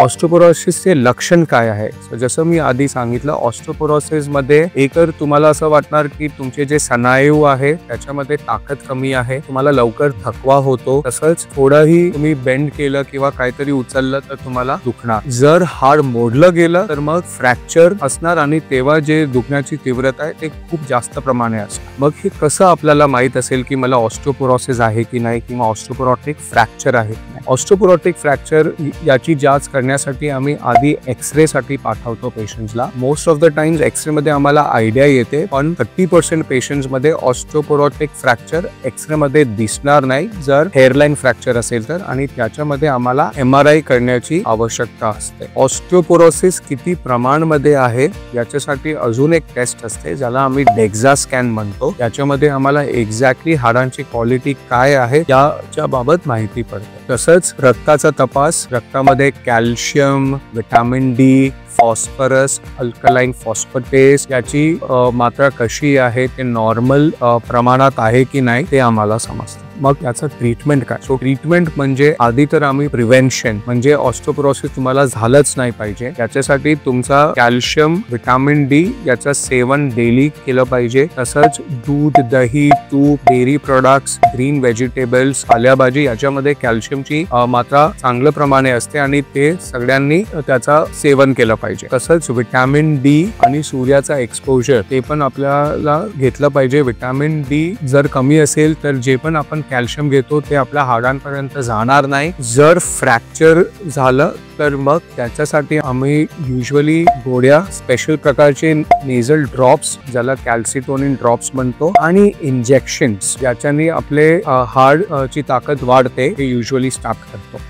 ऑस्टिओपोरोसिसचे लक्षण काय आहे? जसं मी आधी सांगितलं, ऑस्टिओपोरोसिस मध्ये एकतर तुम्हाला असं वाटणार की तुमचे जे स्नायू आहे त्याच्यामध्ये ताकद कमी आहे, तुम्हाला लवकर थकवा होतो, तसंच थोडंही तुम्ही बेंड केलं किंवा काहीतरी उचललं तर तुम्हाला दुखणार. जर हाड मोडलं गेलं तर मग फ्रॅक्चर असणार आणि तेव्हा जे दुखण्याची तीव्रता आहे ते खूप जास्त प्रमाणे असणार. मग हे कसं आपल्याला माहित असेल की मला ऑस्टिओपोरोसिस आहे की नाही किंवा ऑस्टिओपोरोटिक फ्रॅक्चर आहे की नाही? ऑस्टिओपोरोटिक फ्रॅक्चर याची जांच करण्यासाठी आम्ही आधी एक्सरे साठी पाठवतो पेशंट्सला. Most of the times X-ray मध्ये आम्हाला आयडिया येते, पण 30% पेशंट्स मध्ये ऑस्टिओपोरोटिक फ्रॅक्चर एक्सरे मध्ये दिसणार नाही जर हेअरलाईन फ्रॅक्चर असेल तर, आणि त्याच्यामध्ये आम्हाला MRI करण्याची आवश्यकता असते. ऑस्टिओपोरोसिस किती प्रमाण मध्ये आहे याच्यासाठी अजून एक टेस्ट असते ज्याला आम्ही डेक्झा स्कॅन म्हणतो. याच्यामध्ये आम्हाला एक्झॅक्टली हाडांची क्वालिटी काय आहे याच्या बाबत माहिती पडते. तसंच रक्ताचा तपास, रक्तामध्ये calcium, vitamin D, phosphorus, alkaline phosphatase याची मात्रा कशी आहे, ते नॉर्मल प्रमाणात आहे की नाही ते आम्हाला समजतं. मग याचं ट्रीटमेंट काय? सो ट्रीटमेंट म्हणजे आधी तर आम्ही प्रिव्हेन्शन म्हणजे ऑस्टिओपोरोसिस तुम्हाला झालंच नाही पाहिजे याच्यासाठी तुमचा कॅल्शियम, विटॅमिन डी याचं सेवन डेली केलं पाहिजे. तसंच दूध, दही, तूप, डेअरी प्रोडक्ट्स, ग्रीन व्हेजिटेबल्स, पालेभाजी याच्यामध्ये कॅल्शियमची मात्रा चांगल्या प्रमाणे असते आणि ते सगळ्यांनी त्याचा सेवन केलं पाहिजे. तसंच विटॅमिन डी आणि सूर्याचा एक्सपोजर ते पण आपल्याला घेतलं पाहिजे. विटॅमिन डी जर कमी असेल तर जे पण आपण कॅल्शियम घेतो ते आपल्या हाडांपर्यंत जाणार नाही. जर फ्रॅक्चर झालं तर मग त्याच्यासाठी आम्ही युजली गोळ्या, स्पेशल प्रकारचे नेझल ड्रॉप्स ज्याला कॅल्सिटोनिन ड्रॉप्स म्हणतो, आणि इंजेक्शन्स ज्याच्याने आपले हाड ची ताकद वाढते हे युजली स्टार्ट करतो.